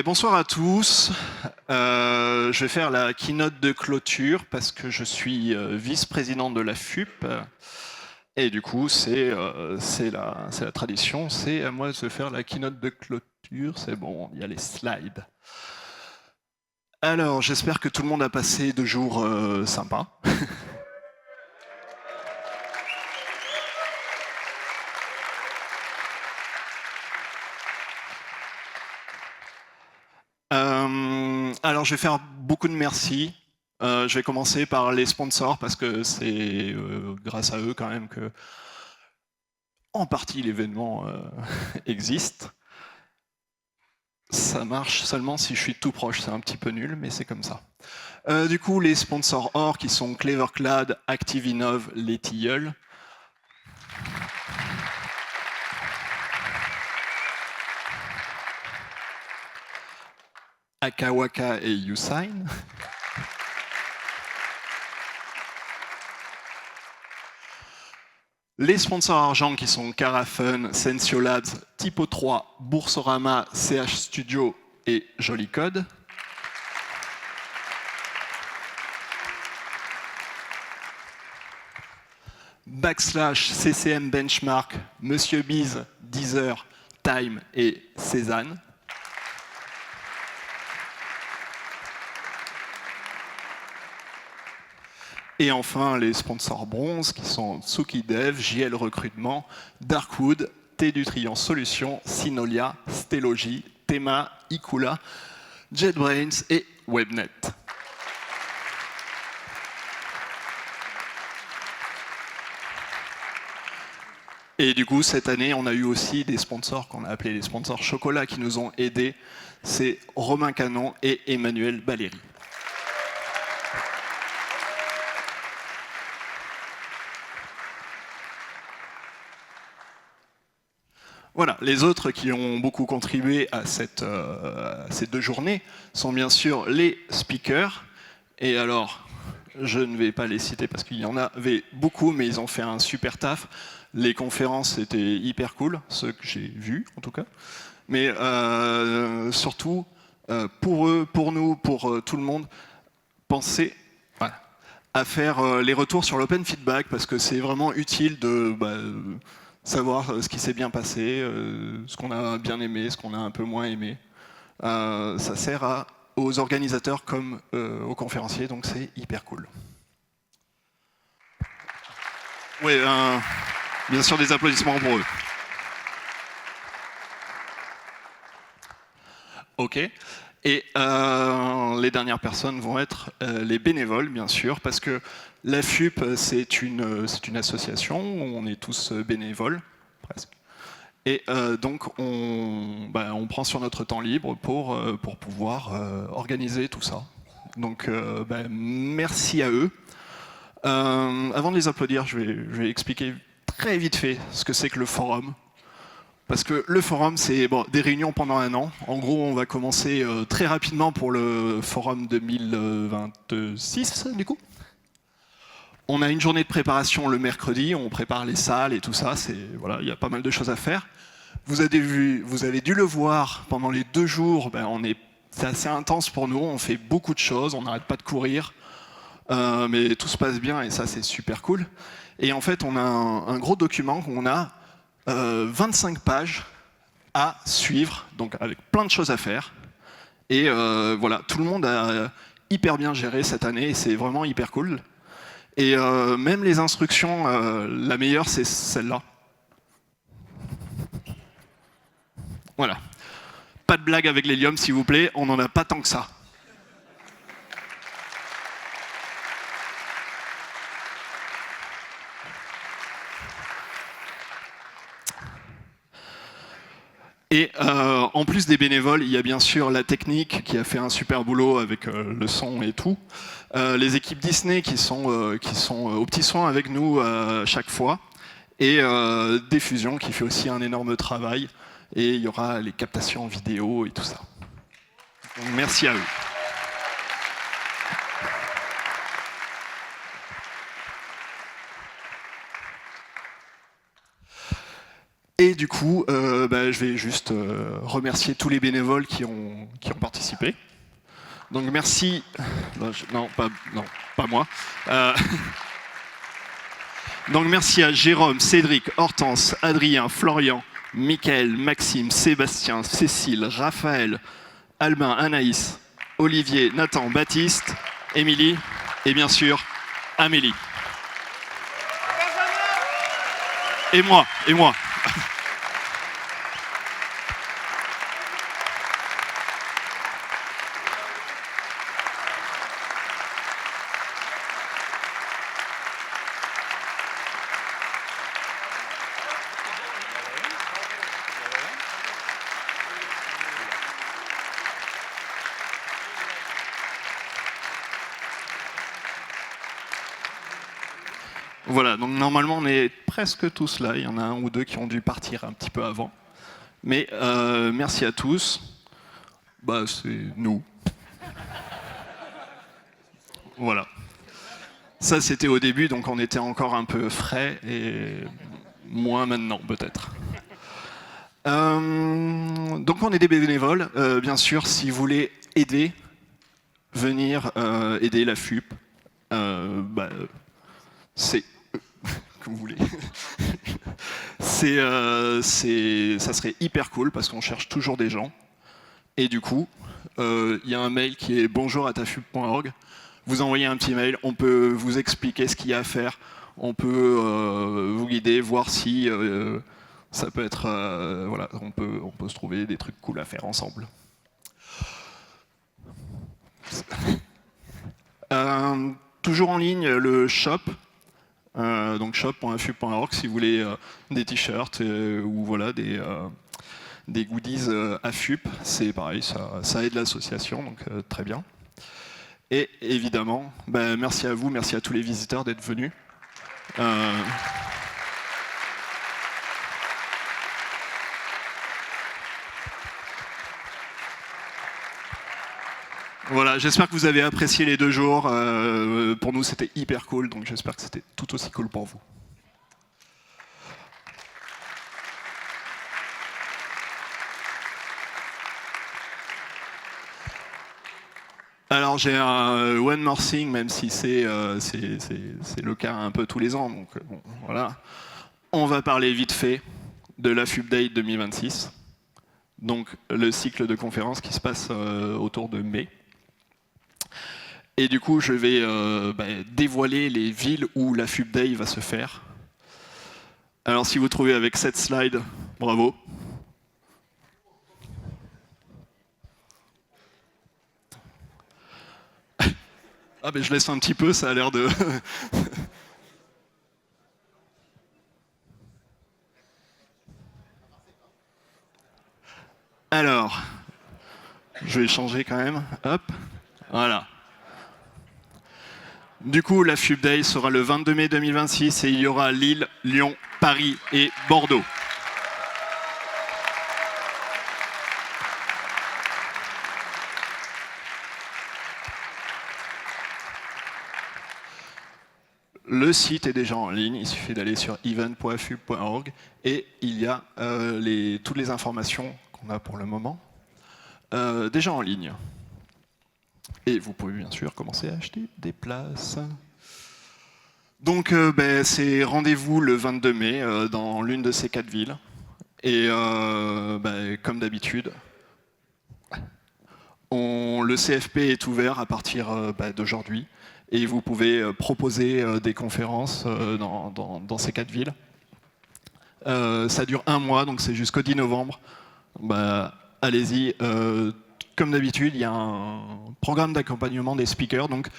Bonsoir à tous. Je vais faire la keynote de clôture parce que je suis vice-président de la FUP. Et du coup, c'est la tradition, c'est à moi de faire la keynote de clôture. C'est bon, il y a les slides. Alors, j'espère que tout le monde a passé 2 jours sympas. Alors, je vais faire beaucoup de merci. Je vais commencer par les sponsors parce que c'est grâce à eux quand même que, en partie, l'événement existe. Ça marche seulement si je suis tout proche, c'est un petit peu nul, mais c'est comme ça. Du coup, les sponsors or qui sont Cleverclad, ActiveInnov, les Tilleuls. Akawaka et Usign. Les sponsors argent qui sont Carafun, Sensio Labs, Typo3, Boursorama, CH Studio et Joli Code. Backslash, CCM Benchmark, Monsieur Biz, Deezer, Time et Cézanne. Et enfin, les sponsors bronze qui sont Tsuki Dev, JL Recrutement, Darkwood, T-Nutrient Solutions, Synolia, Stellogy, Thema, Ikula, JetBrains et Webnet. Et du coup, cette année, on a eu aussi des sponsors qu'on a appelés les sponsors chocolat qui nous ont aidés. C'est Romain Canon et Emmanuel Baléry. Voilà, les autres qui ont beaucoup contribué à ces 2 journées sont bien sûr les speakers. Et alors, je ne vais pas les citer parce qu'il y en avait beaucoup, mais ils ont fait un super taf. Les conférences étaient hyper cool, ceux que j'ai vus en tout cas. Mais surtout, pour eux, pour nous, pour tout le monde, pensez à faire les retours sur l'open feedback parce que c'est vraiment utile de savoir ce qui s'est bien passé, ce qu'on a bien aimé, ce qu'on a un peu moins aimé. Ça sert aux organisateurs comme aux conférenciers, donc c'est hyper cool. Oui, bien sûr des applaudissements pour eux. Ok. Et les dernières personnes vont être les bénévoles, bien sûr, parce que la FUP, c'est une association où on est tous bénévoles, presque. Et donc, on prend sur notre temps libre pour pouvoir organiser tout ça. Donc, merci à eux. Avant de les applaudir, je vais expliquer très vite fait ce que c'est que le forum. Parce que le forum, c'est des réunions pendant 1 an. En gros, on va commencer très rapidement pour le forum 2026, du coup. On a une journée de préparation le mercredi, on prépare les salles et tout ça. Voilà, il y a pas mal de choses à faire. Vous avez dû le voir pendant les 2 jours. C'est assez intense pour nous. On fait beaucoup de choses. On n'arrête pas de courir, mais tout se passe bien et ça, c'est super cool. Et en fait, on a un gros document qu'on a 25 pages à suivre, donc avec plein de choses à faire. Et voilà, tout le monde a hyper bien géré cette année. Et c'est vraiment hyper cool. Et même les instructions, la meilleure, c'est celle-là. Voilà. Pas de blague avec l'hélium, s'il vous plaît, on n'en a pas tant que ça. Et en plus des bénévoles, il y a bien sûr la technique qui a fait un super boulot avec le son et tout. Les équipes Disney qui sont aux petits soins avec nous chaque fois. Et Diffusion qui fait aussi un énorme travail. Et il y aura les captations vidéo et tout ça. Donc, merci à eux. Et du coup, je vais juste remercier tous les bénévoles qui ont participé. Donc merci. Non, pas moi. Euh, Donc merci à Jérôme, Cédric, Hortense, Adrien, Florian, Mickaël, Maxime, Sébastien, Cécile, Raphaël, Albin, Anaïs, Olivier, Nathan, Baptiste, Émilie et bien sûr Amélie. Et moi. Voilà, donc normalement on est presque tous là, il y en a un ou deux qui ont dû partir un petit peu avant. Mais merci à tous, c'est nous. Voilà. Ça c'était au début, donc on était encore un peu frais, et moins maintenant peut-être. Donc on est des bénévoles, bien sûr, si vous voulez aider, venir aider la FUP, c'est comme vous voulez. Ça serait hyper cool parce qu'on cherche toujours des gens. Et du coup, il y a un mail qui est bonjour@afub.org. Vous envoyez un petit mail, on peut vous expliquer ce qu'il y a à faire, on peut vous guider, voir si ça peut être, voilà, on peut se trouver des trucs cool à faire ensemble. Toujours en ligne, le shop. Donc shop.afub.org si vous voulez des t-shirts ou voilà des goodies AFUP, c'est pareil, ça aide l'association, donc très bien. Et évidemment, merci à vous, merci à tous les visiteurs d'être venus. Voilà, j'espère que vous avez apprécié les 2 jours. Pour nous, c'était hyper cool, donc j'espère que c'était tout aussi cool pour vous. Alors j'ai un one more thing, même si c'est le cas un peu tous les ans, donc bon, voilà. On va parler vite fait de la FUP Day 2026, donc le cycle de conférences qui se passe autour de mai. Et du coup, je vais dévoiler les villes où la FUP Day va se faire. Alors si vous trouvez avec cette slide, bravo. Ah je laisse un petit peu, ça a l'air de... Alors, je vais changer quand même, hop, voilà. Du coup, la FUP Day sera le 22 mai 2026 et il y aura Lille, Lyon, Paris et Bordeaux. Le site est déjà en ligne, il suffit d'aller sur event.afub.org et il y a toutes les informations qu'on a pour le moment déjà en ligne. Et vous pouvez bien sûr commencer à acheter des places. Donc c'est rendez-vous le 22 mai dans l'une de ces 4 villes. Et comme d'habitude, le CFP est ouvert à partir d'aujourd'hui. Et vous pouvez proposer des conférences dans ces 4 villes. Ça dure 1 mois, donc c'est jusqu'au 10 novembre. Allez-y. Comme d'habitude, il y a un programme d'accompagnement des speakers. Donc,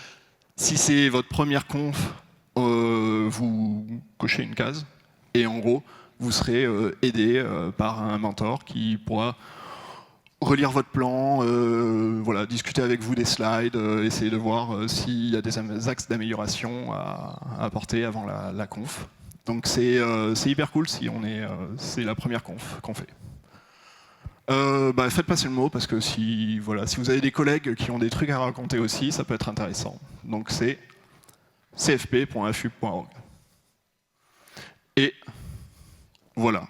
si c'est votre première conf, vous cochez une case. Et en gros, vous serez aidé par un mentor qui pourra relire votre plan, voilà, discuter avec vous des slides, essayer de voir s'il y a des axes d'amélioration à apporter avant la conf. Donc c'est hyper cool si c'est la première conf qu'on fait. Faites passer le mot parce que si vous avez des collègues qui ont des trucs à raconter aussi, ça peut être intéressant. Donc c'est cfp.afub.org. Et voilà.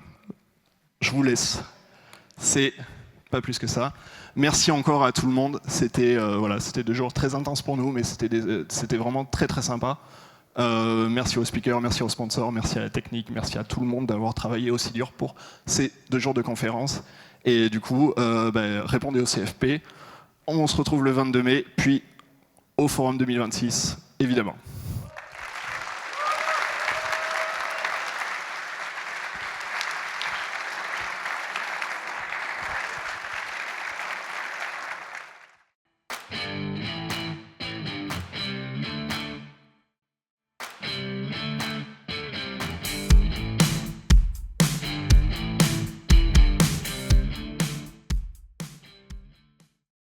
je vous laisse. C'est pas plus que ça. Merci encore à tout le monde. C'était voilà, c'était 2 jours très intenses pour nous, mais c'était vraiment très très sympa. Merci aux speakers, merci aux sponsors, merci à la technique, merci à tout le monde d'avoir travaillé aussi dur pour ces 2 jours de conférence. Et du coup, répondez au CFP. On se retrouve le 22 mai, puis au Forum 2026, évidemment.